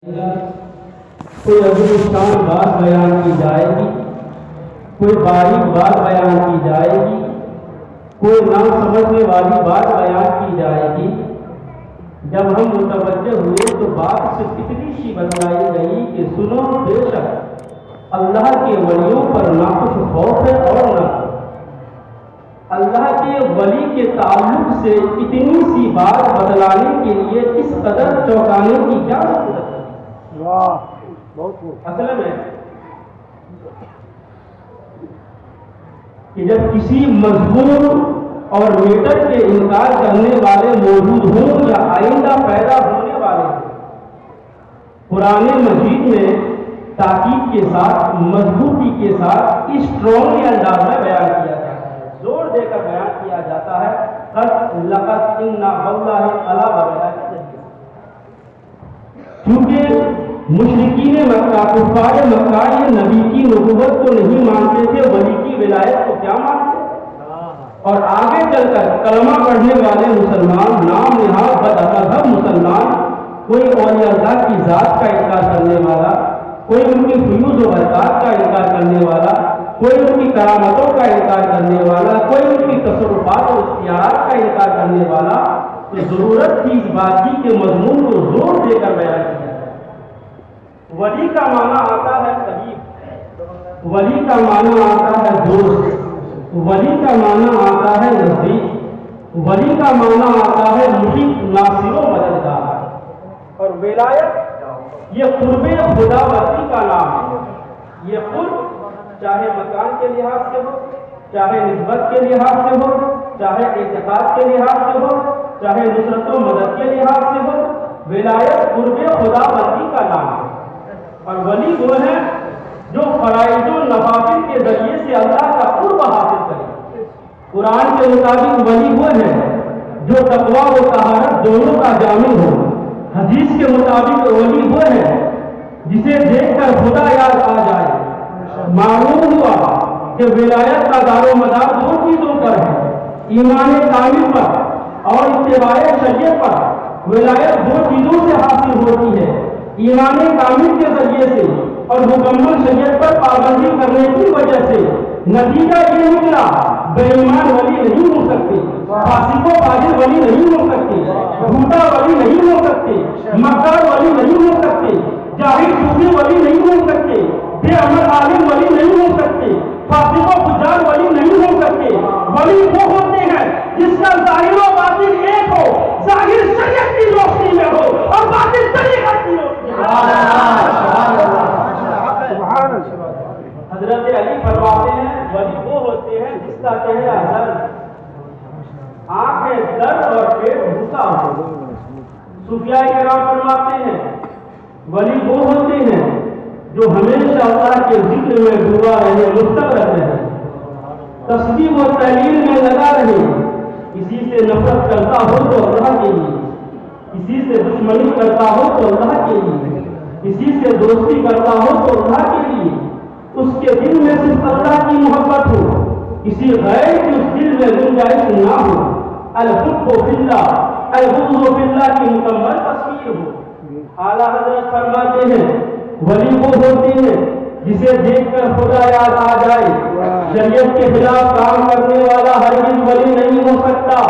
کوئی عظیم بات بیان کی جائے گی، کوئی باریک بات بیان کی جائے گی، کوئی نہ سمجھنے والی بات بیان کی جائے گی۔ جب ہم متوجہ ہوئے تو بات صرف اتنی سی بتلائی گئی کہ سنو، بے شک اللہ کے ولیوں پر نہ کچھ خوف ہے اور نہ اللہ کے ولی کے تعلق سے اتنی سی بات بتلانے کے لیے اس قدر چونکانے کی کیا ضرورت ہے؟ اصل میں کہ جب کسی مضمون اور میٹر کے انکار کرنے والے موجود ہوں یا آئندہ پیدا ہونے والے ہوں، قرآن مجید میں تاکید کے ساتھ، مضبوطی کے ساتھ، اسٹرانگلی انداز میں بیان کیا جاتا ہے، زور دے کر بیان کیا جاتا ہے، قد لقد انا واللہ الا وغیرہ کے ذریعے۔ کیونکہ مشرکین مکہ، کفار مکہ یہ نبی کی نبوت کو نہیں مانتے تھے، ولی کی ولایت کو کیا مانتے؟ اور آگے چل کر کلمہ پڑھنے والے مسلمان، نام نہاد بدمذہب مسلمان، کوئی اولیاء اللہ کی ذات کا انکار کرنے والا، کوئی ان کی فیوز و برکات کا انکار کرنے والا، کوئی ان کی کرامتوں کا انکار کرنے والا، کوئی ان کی تصرفات اور اختیارات کا انکار کرنے والا، تو ضرورت تھی اس بات کی کہ مضمون کو زور دے کر بیان کیا جائے۔ ولی کا معنی آتا ہے قریب، ولی کا معنی آتا ہے دوست، ولی کا معنی آتا ہے نزدیک، ولی کا معنی آتا ہے محیط، ناصر و مددگار۔ اور ولایت یہ قرب خدا بندی کا نام ہے۔ یہ قرب چاہے مکان کے لحاظ سے ہو، چاہے نسبت کے لحاظ سے ہو، چاہے اعتقاد کے لحاظ سے ہو، چاہے نصرت و مدد کے لحاظ سے ہو، ولایت قرب خدا بندی کا نام ہے۔ اور ولی وہ ہے جو فرائض و نوافل کے ذریعے سے اللہ کا قرب حاصل کرے۔ قرآن کے مطابق ولی وہ ہے جو تقویٰ و طہارت دونوں کا جامع ہو۔ حدیث کے مطابق ولی وہ ہے جسے دیکھ کر خدا یاد آ جائے۔ معلوم ہوا کہ ولایت کا دار و مدار دو چیزوں پر ہے، ایمان کامل پر اور اتباع شریعت پر۔ ولایت دو چیزوں سے حاصل ہوتی ہے، ایمان کامل کے ذریعے سے اور مکمل شریعت پر پابندی کرنے کی وجہ سے۔ نتیجہ یہ نکلا، بے ایمان ولی نہیں ہو سکتے، فاسق و فاجر ولی نہیں ہو سکتے، جھوٹا ولی نہیں ہو سکتے، مکار ولی نہیں ہو سکتے، جاہل صوفی ولی نہیں ہو سکتے، بے عمل عالم ولی نہیں ہو سکتے، فاسق و فجار ولی نہیں ہو سکتے۔ ولی وہ ہوتے ہیں جس کا ظاہر و باطن ایک ہو، ظاہر شریعت کی روشنی میں ہو اور باطن طریقت کی روشنی میں۔ حضرت علی فرماتے ہیں ولی وہ ہوتے ہیں جس کا چہرہ زرد، آنکھیں درد اور پیٹ بھوکا ہو۔ صوفیاء کرام فرماتے ہیں ولی وہ ہوتے ہیں جو ہمیشہ اللہ کے ذکر میں ڈوبا رہے، مستغرق رہے، تسبیح و تحلیل میں لگا رہے۔ کسی سے نفرت کرتا ہو تو اللہ کے لیے، کسی سے دشمنی کرتا ہو تو اللہ کے لیے، کسی سے دوستی کرتا ہو تو اللہ کے لیے، اس کے دل میں صرف اللہ کی محبت ہو، کسی غیر کی اس دل میں گنجائش نہ ہو۔ الحب فی اللہ، البغض فی اللہ کی مکمل تصویر ہو۔ اعلیٰ حضرت فرماتے ہیں ولی وہ ہوتے ہیں جسے دیکھ کر خدا یاد آ جائے۔ شریعت کے خلاف کام کرنے والا ہرگز ولی نہیں ہو سکتا۔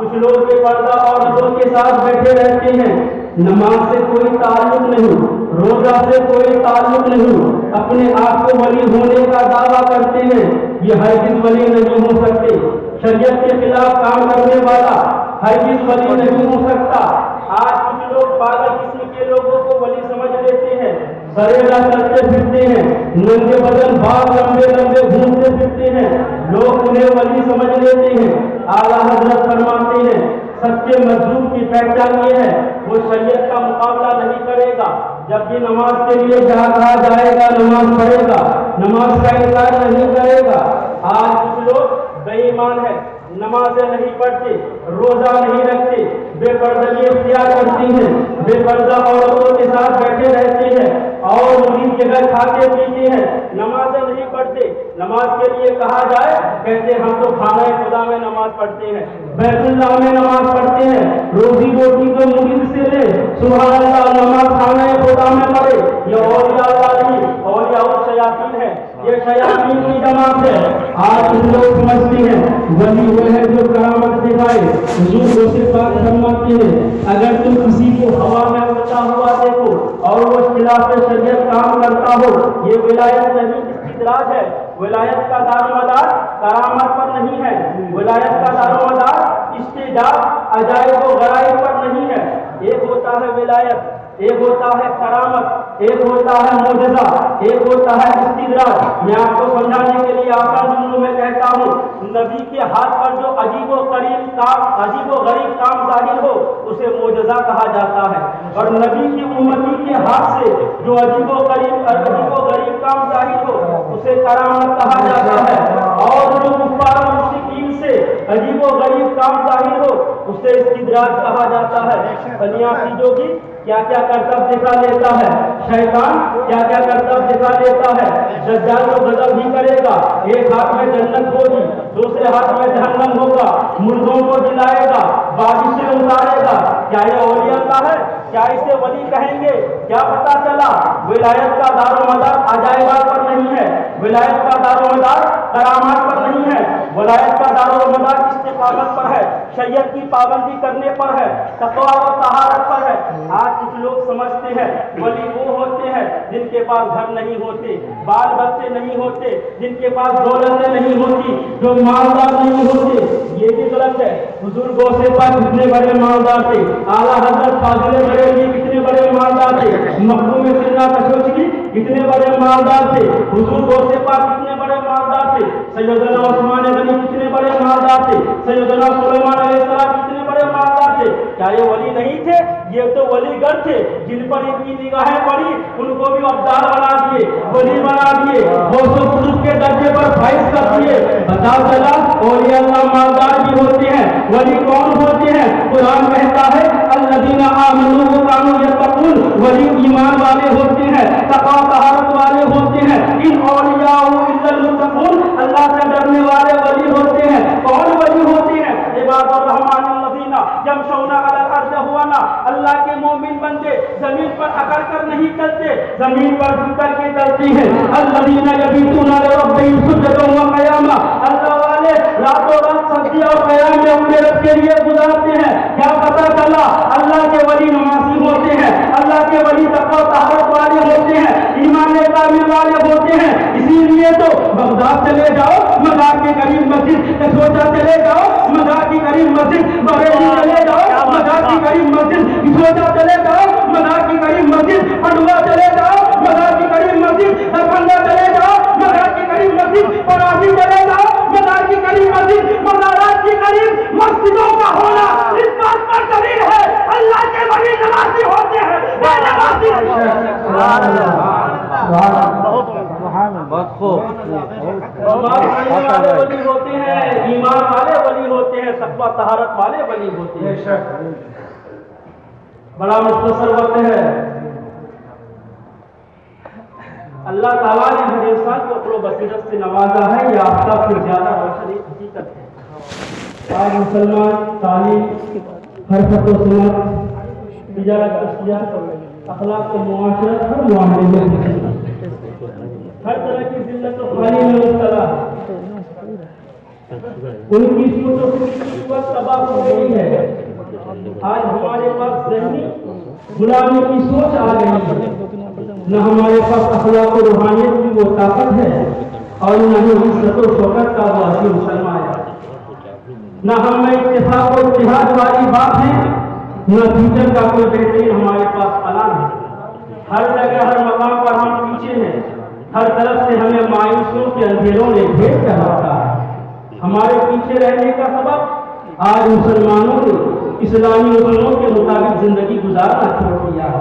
کچھ لوگ بے پردہ عورتوں کے ساتھ بیٹھے رہتے ہیں، نماز سے کوئی تعلق نہیں، روزہ سے کوئی تعلق نہیں، اپنے آپ کو ولی ہونے کا دعویٰ کرتے ہیں، یہ ہرگز ولی نہیں ہو سکتے۔ شریعت کے خلاف کام کرنے والا ہرگز ولی نہیں ہو سکتا۔ آج کچھ لوگ پاگل قسم کے لوگوں کو ولی سمجھ لیتے ہیں، سریرا چلتے پھرتے ہیں، ننگے بدن بال لمبے لمبے گھومتے پھرتے ہیں، لوگ انہیں ولی سمجھ لیتے ہیں۔ اعلیٰ حضرت فرماتے ہیں سچے مظلوم کی پہچان یہ ہے وہ شریعت کا مقابلہ نہیں کرے گا، جب بھی نماز کے لیے کہا جائے گا نماز پڑھے گا، نماز کا انکار نہیں کرے گا۔ آج کچھ لوگ بے ایمان ہے، نمازیں نہیں پڑھتے، روزہ نہیں رکھتے، بے پردگی اختیار کرتی ہیں، بے پردہ عورتوں کے ساتھ بیٹھے رہتے ہیں اور مرید کے گھر کھاتے پیتے ہیں، نمازیں نہیں پڑھتے۔ نماز کے لیے کہا جائے کہتے ہیں ہم تو خانہ خدا میں نماز پڑھتے ہیں، بیت اللہ میں نماز پڑھتے ہیں، روزی روٹی کو مرید سے لے، سبحان اللہ، نماز خانہ خدا میں پڑھے، یہ اولیاء اللہ نہیں، اولیاء الشیاطین ہے، یہ شیاطین کی جماعت ہے۔ آج لوگ سمجھتے ہیں ولی وہ ہے جو کرامت دکھائے، حضور سے بات فرماتے ہیں اگر تم کسی کو ہوا میں اڑتا ہوا دیکھو اور وہ خلاف شریعت کام کرتا ہو، یہ ولایت نہیں، استدراج ہے۔ ولایت کا دار و مدار کرامت پر نہیں ہے، ولایت کا دار و مدار استعداد، عجائب و غرائب پر نہیں ہے۔ ایک ہوتا ہے ولایت، ایک ہوتا ہے کرامت، ایک ہوتا ہے معجزہ، ایک ہوتا ہے استدراج۔ میں آپ کو سمجھانے کے لیے آسان جملوں میں کہتا ہوں، نبی کے ہاتھ پر جو عجیب و غریب کام ظاہر ہو اسے معجزہ کہا جاتا ہے، اور نبی کی امتی کے ہاتھ سے جو عجیب و غریب کام ظاہر ہو اسے کرامت کہا جاتا ہے، اور جو کفار و مشرکین سے عجیب و غریب کام ظاہر ہو اسے استدراج کہا جاتا ہے۔ دنیا چیزوں کی کیا کیا کرتب دکھا لیتا ہے، شیطان کیا کیا کرتب دکھا لیتا ہے، دجال تو غضب ہی کرے گا، ایک ہاتھ میں جنت ہوگی، دوسرے ہاتھ میں جہنم ہوگا، مردوں کو جلائے گا، بارشیں اتارے گا۔ کیا یہ اولیاء اللہ ہے؟ کیا اسے ولی کہیں گے؟ کیا پتا چلا؟ ولایت کا دار و مدار عجائبات پر نہیں ہے، ولایت کا دار و مدار کرامات پر نہیں ہے، ولایت کا دار و مدار استقامت پر ہے، شریعت کی پابندی کرنے پر ہے، تقویٰ و طہارت پر ہے۔ آج کچھ لوگ سمجھتے ہیں ولی وہ ہوتے ہیں جن کے پاس گھر نہیں ہوتے، بال بچے نہیں ہوتے، جن کے پاس دولتیں نہیں ہوتی، جو مالدار نہیں ہوتے۔ یہ بھی غلط ہے۔ حضور غوث پاک کتنے بڑے مالدار تھے، اعلیٰ حضرت فاضل بریلوی کتنے بڑے مالدار تھے، مخدوم سینا کشوچی کتنے بڑے مالدار تھے، حضور غوث پاک کتنے بڑے مالدار تھے، سیدنا عثمان غنی کتنے بڑے مالدار تھے، سیدنا سلیمان علیہ السلام کتنے بڑے مالدار تھے۔ کیا یہ ولی نہیں تھے؟ یہ تو ولی گر تھے، جن پر ان کی نگاہیں پڑی ان کو بھی ابدال بنا دیے، ولی بنا دیے، غوث و قطب کے درجے پر فائز کر دیے۔ پتا چلا اولیاء اللہ مالدار بھی ہوتے ہیں، ولی کون ہوتے ہیں؟ قرآن کہتا ہے الذین آمنوا وکانوا یتقون، ولی ایمان والے ہوتے ہیں، تقویٰ طہارت والے ہوتے ہیں۔ ان اولیاء الا المتقون، اللہ سے ڈرنے والے ولی ہوتے ہیں۔ کون ولی ہوتے ہیں؟ عباد الرحمن الذین یمشون علی الارض ہونا، اللہ کے مومن بندے زمین پر اکڑ کر نہیں چلتے، زمین پر جھک کر کے چلتے ہیں۔ الذین یبیتون لربہم سجدا وقیاما، اللہ والے راتوں رات سجدے اور قیام میں اپنے رب کے لیے گزارتے ہیں۔ کیا پتہ چلا؟ اللہ کے ولی نمازی ہوتے ہیں، اللہ کے ولی تقویٰ طہارت والے ہوتے ہیں، ایمان کامل والے ہوتے ہیں۔ اسی لیے تو بغداد چلے جاؤ، مزار کے قریب مسجد کسوچا چلے جاؤ، مزار کے قریب مسجد بریلی چلے جاؤ، مزار کے قریب مسجد کسوچا چلے جاؤ، مزار کے قریب مسجد پنڈوا چلے جاؤ، مزار کے قریب مسجد دربھنگا چلے جاؤ، مزار کے قریب مسجد پراسی چلے جاؤ، مزار کے قریب مسجد مزارات کے قریب مسجدوں کا ہونا اس بات پر دلیل ہے اللہ کے ولی نمازی ہوتے ہیں۔ بہت خوب، والے ولی ہوتے ہیں، ایمان والے ولی ہوتے ہیں، تقویٰ طہارت والے ولی ہوتے ہیں۔ بڑا مختصر وقت ہے۔ اللہ تعالیٰ نے ہر انسان کو عقل و بصیرت سے نوازا ہے، یہ آفتاب سے زیادہ روشنی حقیقت ہے۔ آج مسلمان تعلیم، حرفت و سنت، تجارت تشریعات، اخلاق و معاشرت، ہر معاملے میں ہر طرح کی ذلت و خالی میں مبتلا ہے۔ ان کی سوچ و فکر کی قوت تباہ ہو گئی ہے۔ آج ہمارے پاس ذہنی غلامی کی سوچ آ گئی ہے، نہ ہمارے پاس اخلاق و روحانیت کی وہ طاقت ہے، اور نہ ہی عزت و شوکت کا وہ عظیم سرمایہ، نہ ہم میں اتفاق و اتحاد والی بات ہے، نہ فیوچر کا کوئی بہترین ہمارے پاس پلان ہے۔ ہر جگہ ہر مقام پر ہم پیچھے ہیں، ہر طرف سے ہمیں مایوسیوں کے اندھیروں نے گھیر کر رکھا ہے۔ ہمارے پیچھے رہنے کا سبب آج مسلمانوں نے اسلامی اصولوں کے مطابق زندگی گزارنا چھوڑ دیا ہے۔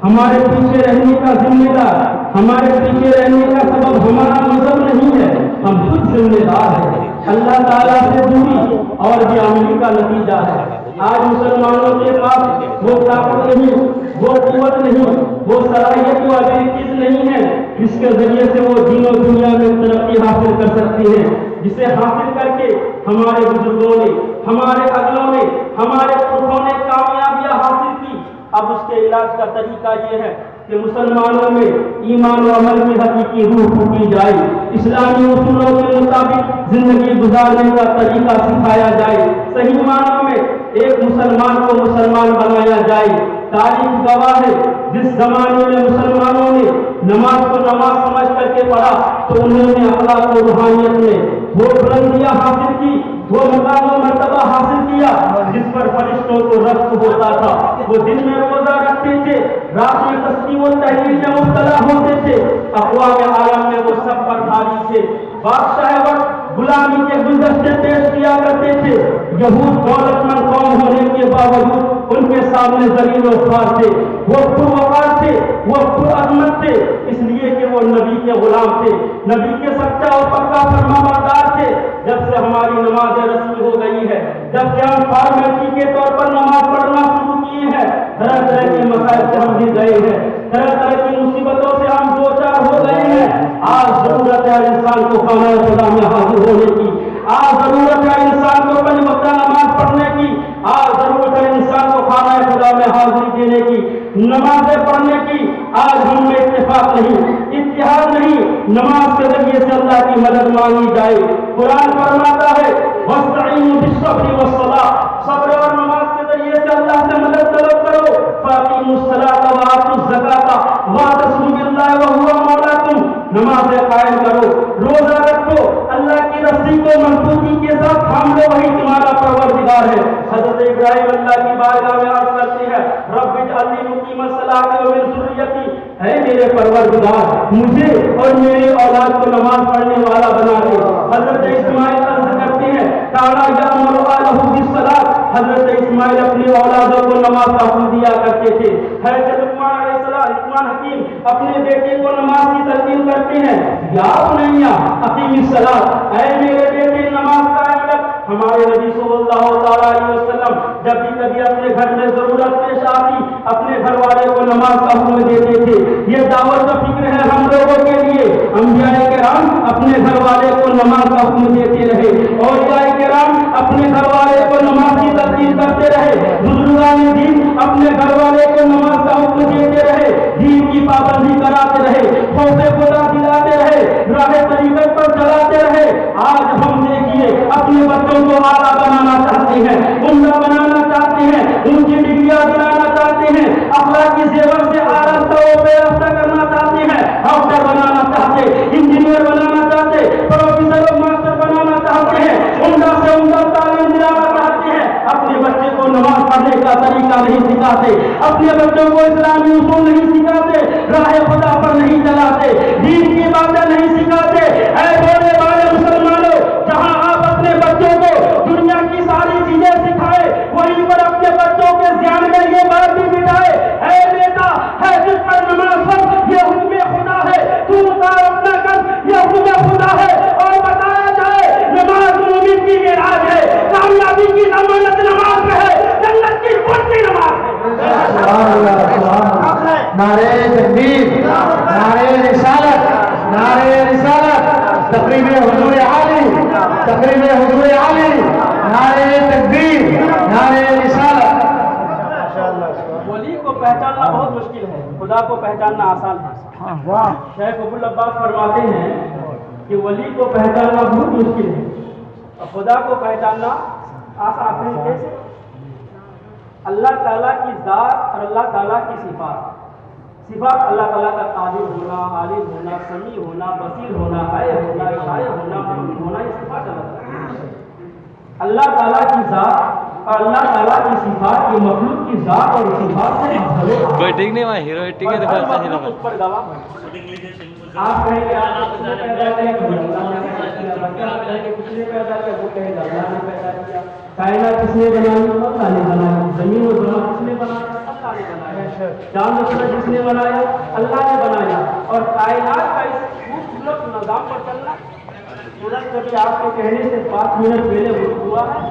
ہمارے پیچھے رہنے کا ذمہ دار، ہمارے پیچھے رہنے کا سبب ہمارا مذہب نہیں ہے، ہم خود ذمہ دار ہیں۔ اللہ تعالیٰ سے دوری اور بے عملی کا نتیجہ ہے۔ آج مسلمانوں کے پاس وہ طاقت نہیں، وہ قوت نہیں، وہ صلاحیت و ابیلٹیز نہیں ہے جس کے ذریعے سے وہ دین و دنیا میں ترقی حاصل کر سکتی ہے۔ جسے حاصل کر کے ہمارے بزرگوں نے، ہمارے اگلوں نے، ہمارے پرکھوں نے کامیابیاں حاصل کی، اب اس کے علاج کا طریقہ یہ ہے کہ مسلمانوں میں ایمان و عمل میں حقیقی روح پھونکی جائے، اسلامی اصولوں کے مطابق زندگی گزارنے کا طریقہ سکھایا جائے، صحیح معنوں میں ایک مسلمان کو مسلمان بنایا جائے۔ تاریخ گواہ ہے جس زمانے میں مسلمانوں نے نماز کو نماز سمجھ کر کے پڑھا تو انہوں نے اخلاق و روحانیت میں وہ بلندیاں حاصل کی، وہ مقام و مرتبہ حاصل کیا جس پر فرشتوں کو رشک ہوتا تھا۔ وہ دن میں روزہ رکھتے تھے، رات میں تسبیح و تحلیل میں مبتلا ہوتے تھے، اقوام عالم میں وہ سب پر بھاری تھے۔ بادشاہ وقت غلامی کے گلدستے پیش کیا کرتے تھے، یہود دولت مند قوم ہونے کے باوجود ان کے سامنے ذلیل و خوار تھے، وہ پروقار تھے، وہ پرعظمت تھے، اس لیے کہ وہ نبی کے غلام تھے، نبی کے سچا اور پکا فرمانبردار تھے۔ جب سے ہماری نماز رسمی ہو گئی ہے، جب سے ہم فارمیلٹی کے طور پر نماز پڑھنا شروع کیے ہیں، طرح طرح کے مسائل سے ہم گر گئے ہیں، طرح طرح کی مصیبتوں سے ہم دو چار ہو گئے ہیں۔ آج ضرورت ہے انسان کو خانہ خدا میں حاضر ہونے کی، آج ضرورت ہے انسان کو پنج وقتہ نماز پڑھنے کی، آج ضرورت ہے انسان کو خانہ خدا میں حاضری دینے کی، نمازیں پڑھنے کی۔ آج ہم میں اتفاق نہیں، اتحاد نہیں، نماز کے ذریعے سے اللہ کی مدد مانگی جائے۔ قرآن فرماتا ہے وَاسْتَعِینُوا بِالصَّبْرِ وَالصَّلَاةِ، صبر اور نماز کے ذریعے سے اللہ سے مدد طلب کرو۔ فَأَقِیمُوا الصَّلَاةَ وَآتُوا الزَّکَاةَ وَاعْتَصِمُوا بِاللَّهِ وَهُوَ مَوْلَاکُمْ، نمازیں قائم کرو، روزہ رکھو، اللہ کی رسی کو مضبوطی کے ساتھ تھام لو، وہی تمہارا پروردگار ہے۔ حضرت ابراہیم اللہ کی بارگاہ میں عرض کرتے ہیں رب اجعل لی مقیم الصلاۃ ومن ذریتی، اے میرے پروردگار مجھے اور میرے اولاد کو نماز پڑھنے والا بنا دے۔ حضرت اسماعیل عرض کرتے ہیں کانا یأمر اہلہ بالصلاۃ، حضرت اسماعیل اپنے اولادوں کو نماز کا حکم دیا کرتے تھے۔ حضرت لقمان علیہ السلام، لقمان حکیم اپنے بیٹے کو نماز کی تلقین کرتے ہیں یا بنیا اقیم الصلاۃ، اے میرے بیٹے نماز قائم رکھ۔ ہمارے نبی صلی اللہ تعالیٰ علیہ وسلم جب بھی کبھی اپنے گھر میں ضرورت پیش آتی اپنے گھر والے کو نماز کا حکم دیتے تھے۔ یہ دعوت کا فکر ہے ہم لوگوں کے لیے، انبیاء کرام اپنے گھر والے کو نماز کا حکم دیتے رہے، اولیاء کرام اپنے گھر والے کو نماز کی تلقین کرتے رہے، بزرگان دین اپنے گھر والے کو نماز کا حکم دیتے رہے، دین کی پابندی کراتے رہے، خوف خدا دلاتے رہے، راہ طریقت پر چلاتے رہے۔ آج ہم دیکھیے اپنے بچوں کو اعلیٰ بنانا چاہتے ہیں، عمدہ بنانا چاہتے ہیں، ان کی ڈگریاں دلانا چاہتے ہیں، اخلاقی زیور سے اعلیٰ سطح پہ رفتہ کرنا چاہتے ہیں، ڈاکٹر بنانا چاہتے، انجینئر بنانا چاہتے، پروفیسر اور ماسٹر بنانا چاہتے ہیں، عمدہ سے عمدہ تعلیم دلانا چاہتے ہیں، اپنے بچے کو نماز پڑھنے کا طریقہ نہیں سکھاتے، اپنے بچوں کو اسلامی اصول نہیں سکھاتے، راہ خدا پر نہیں چلاتے، دین کی باتیں نہیں سکھاتے۔ اے بولے والے مسلمانوں، جہاں آپ اپنے بچوں کو دنیا کی ساری چیزیں سکھائے وہیں پر اپنے بچوں کے ذہن میں یہ بات بھی بٹھائے اے بیٹا ہے جس پر نماز فرض یہ حکم خدا ہے، تو اتار اپنا قد یہ حکم خدا ہے، اور بتایا جائے نماز مومن کی معراج ہے، کامیابی کی ضمانت نماز میں ہے، جنت کی پورتی نماز ہے۔ سبحان اللہ، سبحان اللہ، نعرہ تکبیر، نعرہ رسالت، نعرہ رسالت، تقریب حضور عالی، تقریب حضور عالی، نعرہ تکبیر، نعرہ رسالت۔ ولی کو پہچاننا بہت مشکل ہے، خدا کو پہچاننا آسان ہے۔ شیخ ابو العباس فرماتے ہیں کہ ولی کو پہچاننا بہت مشکل ہے اور خدا کو پہچاننا آسان ہے۔ کیسے؟ اللہ تعالیٰ کی ذات اور اللہ تعالیٰ کی صفات اللہ تعالیٰ کا قادر ہونا، عالم ہونا، سمیع ہونا، بصیر ہونا، حی ہونا، شاعر ہونا، مملوک ہونا، یہ صفات اللہ تعالیٰ کی ذات اور اللہ تعالیٰ کی صفات کی مخلوق کی ذات اور صفات سے کوئی ٹھیک نہیں وہاں ہیرو ٹھیک ہے تو بس نہیں اس پر گواہ آپ کہیں کہ آپ کس نے پیدا کیا، اللہ نے کس نے پیدا کیا، وہ کہے گا اللہ نے پیدا کیا۔ کائنات کس نے بنائی، اللہ نے بنائی۔ زمین و زمان کس نے بنایا، اللہ نے بنایا۔ چاند و سورج کس نے بنایا، اللہ نے بنایا۔ اور کائنات کا اس خوبصورت نظام پر چلنا، سورج کبھی آپ کے کہنے سے 5 منٹ پہلے ہوا ہے،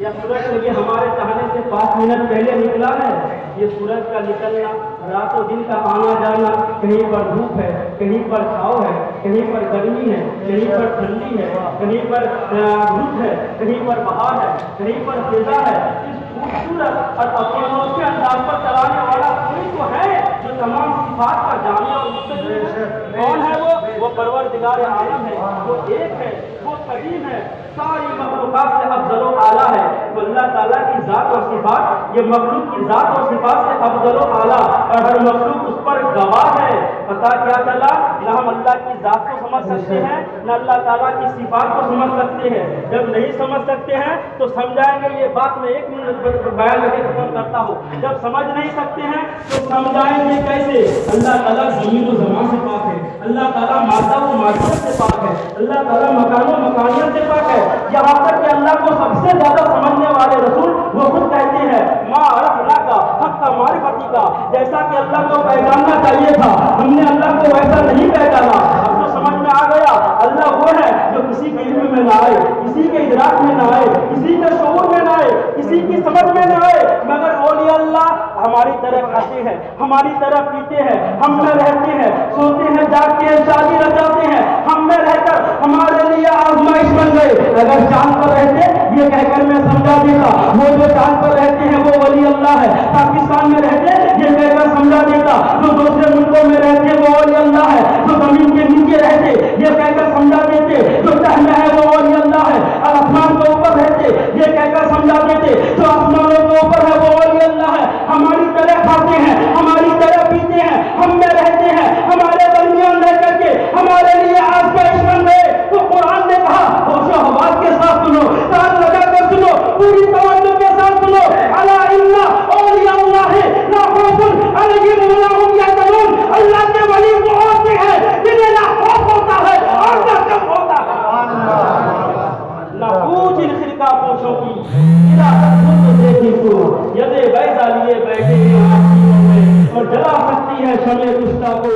یا سورج یہ ہمارے چاہنے سے 5 منٹ پہلے نکلا ہے؟ یہ سورج کا نکلنا، رات و دن کا آنا جانا، کہیں پر دھوپ ہے، کہیں پر چھاؤ ہے، کہیں پر گرمی ہے، کہیں پر ٹھنڈی ہے، کہیں پر دھوپ ہے، کہیں پر بہار ہے، کہیں پر فضا ہے، اس خوبصورت اور اپنے کے انداز پر چلانے والا کوئی تو ہے جو تمام صفات کا جامع اور مستقل ہے۔ کون ہے وہ پروردگار عالم ہے، وہ ایک ہے، وہ قدیم ہے، ساری مخلوقات سے افضل و اعلیٰ ہے۔ تو اللہ تعالیٰ کی ذات اور صفات، یہ مخلوق کی ذات اور صفات سے افضل و اعلیٰ، اور ہر مخلوق اس پر گواہ ہے۔ پتہ کیا چلا؟ نہ ہم اللہ کی ذات کو سمجھ سکتے ہیں، نہ اللہ تعالیٰ کی صفات کو سمجھ سکتے ہیں۔ جب نہیں سمجھ سکتے ہیں تو سمجھائیں گے، یہ بات میں 1 منٹ بیان کر کے ختم کرتا ہوں۔ جب سمجھ نہیں سکتے ہیں تو سمجھائیں گے کیسے؟ اللہ تعالیٰ زمین و زمان سے پاک ہے، اللہ تعالیٰ مادہ و مادیت سے پاک ہے، اللہ تعالیٰ مکان و مکانیت سے پاک ہے، یہاں تک کہ اللہ کو سب سے زیادہ سمجھنے والے رسول وہ خود کہتے ہیں ما عرفنا کا حق معرفتی کا، جیسا کہ اللہ کو پہچاننا چاہیے تھا ہم نے اللہ کو ویسا نہیں پہچانا۔ اب تو سمجھ میں آ گیا اللہ وہ ہے جو کسی کے علم میں نہ آئے، کسی کے ادراک میں نہ آئے، کسی کے شعور میں نہ آئے، کسی کی سمجھ میں نہ آئے، مگر اولیاء اللہ ہماری طرح کھاتے ہیں، ہماری طرح پیتے ہیں، ہم میں رہتے ہیں، سوتے ہیں، جاگتے ہیں، شادی رچاتے ہیں، ہم میں رہ کر ہمارے لیے آزمائش بن گئے۔ اگر چاند پر رہتے یہ کہہ کر میں سمجھا دیتا وہ جو چاند پر رہتے ہیں وہ ولی اللہ ہے، پاکستان میں رہتے یہ کہہ کر سمجھا دیتا جو دوسرے ملکوں میں رہتے وہ ولی اللہ ہے، جو زمین کے نیچے رہتے یہ کہہ کر سمجھا دیتے جو تہنا ہے وہ ولی اللہ ہے، اور آسمان کے اوپر رہتے یہ کہہ کر سمجھا دیتے جو آسمانوں کے اوپر ہے وہ ولی اللہ ہے۔ ہماری طرح کھاتے ہیں، ہماری طرح پیتے ہیں، ہم میں رہتے ہیں، ہمارے درمیان رہ کر کے ہمارے لیے آزمائش بن گئے۔ تو قرآن نے کہا ہوش و حواس کے ساتھ سنو، کان لگا کر سنو، پوری توجہ کے ساتھ سنو، الا ان اولیاء اللہ لا خوف علیہم ولا هم یحزنون، اللہ کے ولی وہ ہوتے ہیں جنہیں نہ خوف ہوتا ہے اور نہ غم ہوتا ہے۔ نہ پوچھ ان خرقہ پوچھوں کی خود دیکھی تو یدے بیضا لیے بیٹھے ہیں آسمانوں میں، اور جلا سکتی ہے شمع کشتہ کو۔